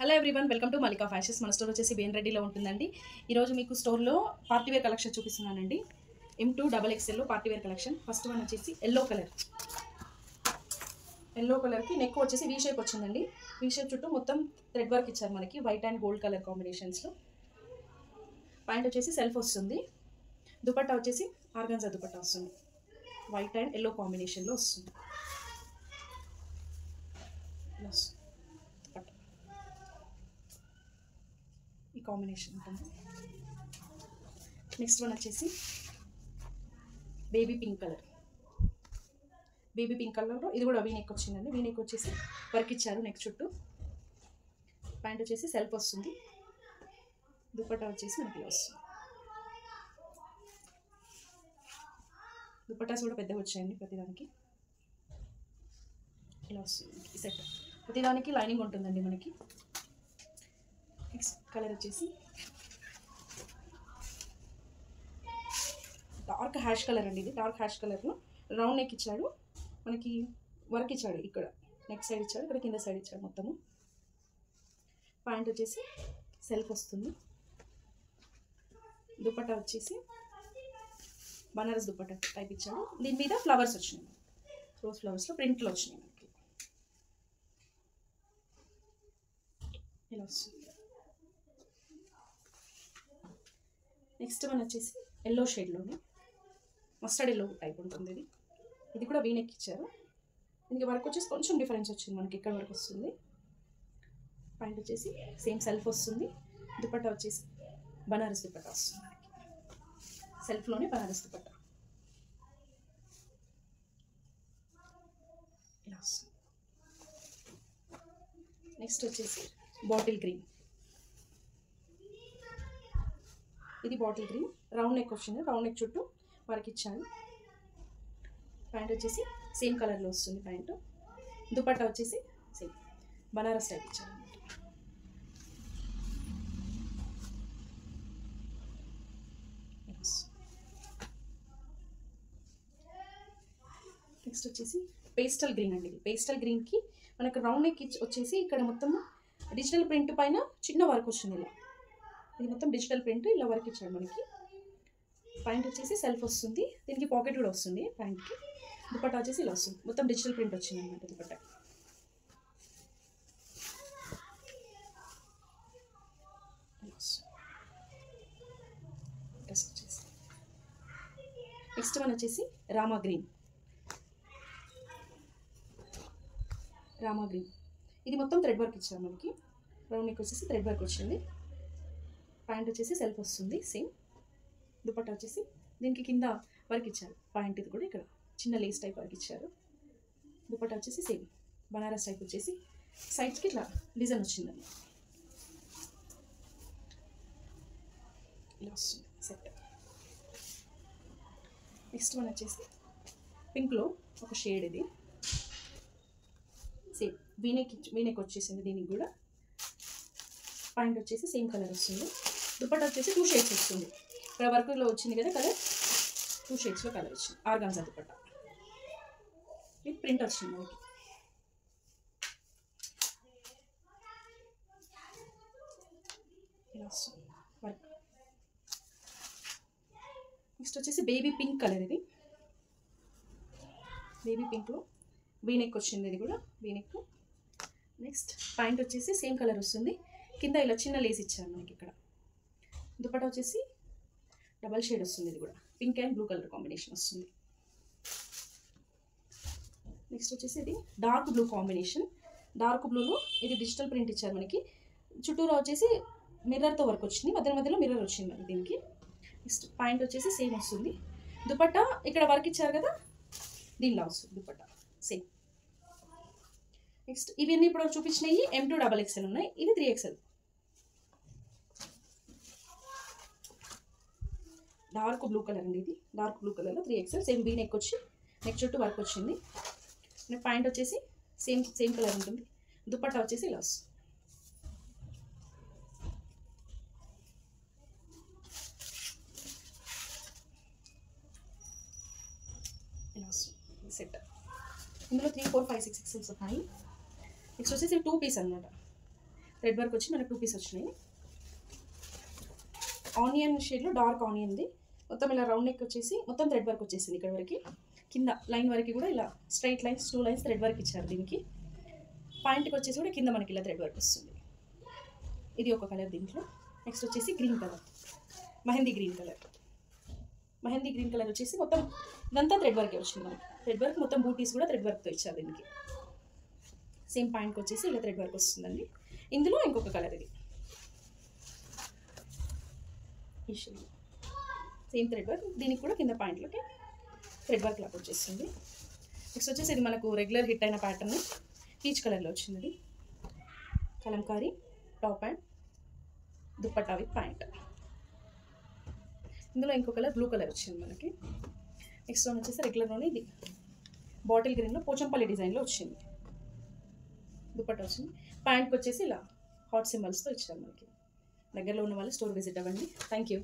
Hello everyone, welcome to Mallika fashions. మన store వచ్చేసి B N రెడ్డిలో ఉంటుందండి. ఈరోజు మీకు స్టోర్లో పార్టీవేర్ కలెక్షన్ చూపిస్తున్నానండి. M2XXL party wear collection. First one వచ్చేసి ఎల్లో కలర్కి నెక్ వచ్చేసి వీ షేప్ వచ్చిందండి. వీ షేప్ చుట్టూ మొత్తం థ్రెడ్ వర్క్ ఇచ్చారు మనకి, వైట్ అండ్ గోల్డ్ కలర్ కాంబినేషన్స్లో. ప్యాంట్ వచ్చేసి సెల్ఫ్ వస్తుంది. దుపట్టా వచ్చేసి ఆర్గాన్జా దుపట్టా వస్తుంది, వైట్ అండ్ ఎల్లో కాంబినేషన్లో వస్తుంది. ఈ కాంబినేషన్ ఉంటుంది. నెక్స్ట్ వన్ వచ్చేసి బేబీ పింక్ కలర్లో ఇది కూడా వీ నెక్ వచ్చిందండి. వీ నెక్ వచ్చేసి వర్క్ ఇచ్చారు నెక్ చుట్టూ. ప్యాంట్ వచ్చేసి సెల్ఫ్ వస్తుంది. దుపట్టా వచ్చేసి మనకి ఇలా వస్తుంది. దుపట్టాస్ కూడా పెద్దగా వచ్చాయండి ప్రతిదానికి. ఇలా వస్తుంది ఈ సెట్. ప్రతిదానికి లైనింగ్ ఉంటుందండి మనకి. నెక్స్ట్ కలర్ వచ్చేసి డార్క్ హ్యాష్ కలర్ అండి. ఇది డార్క్ హ్యాష్ కలర్లో రౌండ్ నెక్ ఇచ్చాడు మనకి, వర్క్ ఇచ్చాడు. ఇక్కడ నెక్ సైడ్ ఇచ్చాడు, ఇక్కడ కింద సైడ్ ఇచ్చాడు మొత్తము. ప్యాంట్ వచ్చేసి సెల్ఫ్ వస్తుంది. దుపట్టా వచ్చేసి బనారస్ దుపట్టా టైప్ ఇచ్చాడు. దీని మీద ఫ్లవర్స్ వచ్చినాయి, రోజ్ ఫ్లవర్స్లో ప్రింట్లో వచ్చినాయి మనకి. ఇలా వస్తుంది. నెక్స్ట్ వన్ వచ్చేసి ఎల్లో షేడ్లోనే మస్టర్డ్ ఎల్లో టైప్ ఉంటుంది. ఇది కూడా వీనెక్ ఇచ్చారు. దీనికి వర్క్ వచ్చేసి కొంచెం డిఫరెన్స్ వచ్చింది మనకి, ఇక్కడ వరకు వస్తుంది. ప్యాంట్ వచ్చేసి సేమ్ సెల్ఫ్ వస్తుంది. దుపట్టా వచ్చేసి బనారస్ దుపట్టా వస్తుంది మనకి, సెల్ఫ్లోనే బనారస్ దుపట్టా ఇలా వస్తుంది. నెక్స్ట్ వచ్చేసి బాటిల్ గ్రీన్. ఇది బాటిల్ గ్రీన్, రౌండ్ నెక్ వచ్చింది. రౌండ్ నెక్ చుట్టూ వర్క్ ఇచ్చాను. ప్యాంట్ వచ్చేసి సేమ్ కలర్లో వస్తుంది ప్యాంట్. దుపట్టా వచ్చేసి సేమ్ బనారస్ టైప్ ఇచ్చాను అన్నమాట. నెక్స్ట్ వచ్చేసి పేస్టల్ గ్రీన్ అండి. పేస్టల్ గ్రీన్కి మనకు రౌండ్ నెక్ వచ్చేసి ఇక్కడ మొత్తం డిజిటల్ ప్రింట్ పైన చిన్న వర్క్ వచ్చింది. ఇలా ఇది మొత్తం డిజిటల్ ప్రింట్, ఇలా వర్క్ ఇచ్చాడు మనకి. ప్యాంట్ వచ్చేసి సెల్ఫ్ వస్తుంది. దీనికి పాకెట్ కూడా వస్తుంది ప్యాంట్కి. దుపట్టా వచ్చేసి ఇలా వస్తుంది, మొత్తం డిజిటల్ ప్రింట్ వచ్చింది అనమాట దుపట్టా. డ్రెస్ వచ్చేసి నెక్స్ట్ వన్ వచ్చేసి రామా గ్రీన్. ఇది మొత్తం థ్రెడ్ వర్క్ ఇచ్చారు మనకి. రౌండ్ నెక్ వచ్చేసి థ్రెడ్ వర్క్ వచ్చింది. ప్యాంట్ వచ్చేసి సెల్ఫ్ వస్తుంది సేమ్. దుపట్టా వచ్చేసి దీనికి కింద వర్క్ ఇచ్చారు. ప్యాంట్ ఇది కూడా ఇక్కడ చిన్న లేస్ టైప్ వర్క్ ఇచ్చారు. దుపట్టా వచ్చేసి సేమ్ బనారస్ టైప్ వచ్చేసి సైడ్స్కి ఇట్లా డిజైన్ వచ్చిందండి. ఇలా వస్తుంది సెట్. నెక్స్ట్ వన్ వచ్చేసి పింక్లో ఒక షేడ్. ఇది సేమ్ వీనెక్ వచ్చేసింది దీనికి కూడా. ప్యాంట్ వచ్చేసి సేమ్ కలర్ వస్తుంది. దుపట్టా వచ్చేసి 2 షేడ్స్ వస్తుంది. ఇక్కడ వర్క్లో వచ్చింది కదా కలర్, 2 షేడ్స్లో కలర్ వచ్చింది. ఆర్గాన్జా దుపట్టా విత్ ప్రింట్ వచ్చింది మనకి. ఇలా వస్తుంది వర్క్. నెక్స్ట్ వచ్చేసి బేబీ పింక్ కలర్. ఇది బేబీ పింక్లో వీనెక్ వచ్చింది. ఇది కూడా వీనెక్. నెక్స్ట్ ప్యాంట్ వచ్చేసి సేమ్ కలర్ వస్తుంది. కింద ఇలా చిన్న లేస్ ఇచ్చారు మనకి ఇక్కడ. దుపట్టా వచ్చేసి డబల్ షేడ్ వస్తుంది. ఇది కూడా pink and blue colour combination వస్తుంది. నెక్స్ట్ వచ్చేసి ఇది డార్క్ బ్లూ కాంబినేషన్. డార్క్ బ్లూలో ఇది డిజిటల్ ప్రింట్ ఇచ్చారు మనకి. చుట్టూరా వచ్చేసి మిర్రర్తో వర్క్ వచ్చింది, మధ్యలో మిర్రర్ వచ్చింది మనకి దీనికి. నెక్స్ట్ ప్యాంట్ వచ్చేసి సేమ్ వస్తుంది. దుపట్టా ఇక్కడ వర్క్ ఇచ్చారు కదా, దీనిలా వస్తుంది దుపట్టా సేమ్. నెక్స్ట్ ఇవన్నీ ఇప్పుడు చూపించినవి M2XXL ఉన్నాయి. ఇది 3XL. డార్క్ బ్లూ కలర్ అండి. ఇది డార్క్ బ్లూ కలర్లో 3XL. సేమ్ వీ నెక్ వచ్చి నెక్ చుట్టూ వర్క్ వచ్చింది. ప్యాంట్ వచ్చేసి సేమ్ కలర్ ఉంటుంది. దుపట్టా వచ్చేసి ఇలా వస్తుంది. ఇలా వస్తుంది సెట్. ఇందులో 3, 4, 5, 6 XLs ఉన్నాయి. నెక్స్ట్ వచ్చేసి 2 పీస్ అనమాట. థ్రెడ్ వర్క్ వచ్చి మనకు 2 పీస్ వచ్చినాయి. ఆనియన్ షేడ్లో డార్క్ ఆనియన్ది మొత్తం ఇలా రౌండ్ నెక్ వచ్చేసి మొత్తం థ్రెడ్ వర్క్ వచ్చేసింది. ఇక్కడ వరకు కింద లైన్ వరకు కూడా ఇలా straight lines 2 lines thread work ఇచ్చారు. దీనికి పాయింట్కి వచ్చేసి కూడా కింద మనకి ఇలా థ్రెడ్ వర్క్ వస్తుంది. ఇది ఒక కలర్. దీంట్లో నెక్స్ట్ వచ్చేసి green colour, mehndi green colour. Mehndi green colour వచ్చేసి మొత్తం ఇదంతా థ్రెడ్ వర్కే వచ్చింది మనకి. థ్రెడ్ వర్క్ మొత్తం బూటీస్ కూడా థ్రెడ్ వర్క్తో ఇచ్చారు. దీనికి సేమ్ పాయింట్కి వచ్చేసి ఇలా థ్రెడ్ వర్క్ వస్తుందండి. ఇందులో ఇంకొక కలర్ ఇది ఈ షేడ్ సేమ్ థ్రెడ్ వర్క్. దీనికి కూడా కింద పాయింట్లోకి థ్రెడ్ వర్క్ లాగా వచ్చేస్తుంది. నెక్స్ట్ వచ్చేసి ఇది మనకు రెగ్యులర్ హిట్ అయిన ప్యాటర్న్ పీచ్ కలర్లో వచ్చింది. ఇది Kalamkari top and dupatta with pant. ఇందులో ఇంకో కలర్ బ్లూ కలర్ వచ్చింది మనకి. నెక్స్ట్ వన్ వచ్చేసి రెగ్యులర్లోనే ఇది బాటిల్ గ్రీన్లో పోచంపల్లి డిజైన్లో వచ్చింది. దుప్పట్టా వచ్చింది. ప్యాంట్కి వచ్చేసి ఇలా హాట్ సింబల్స్తో ఇచ్చారు మనకి. దగ్గరలో ఉన్న వాళ్ళు స్టోర్ విజిట్ అవ్వండి. Thank you.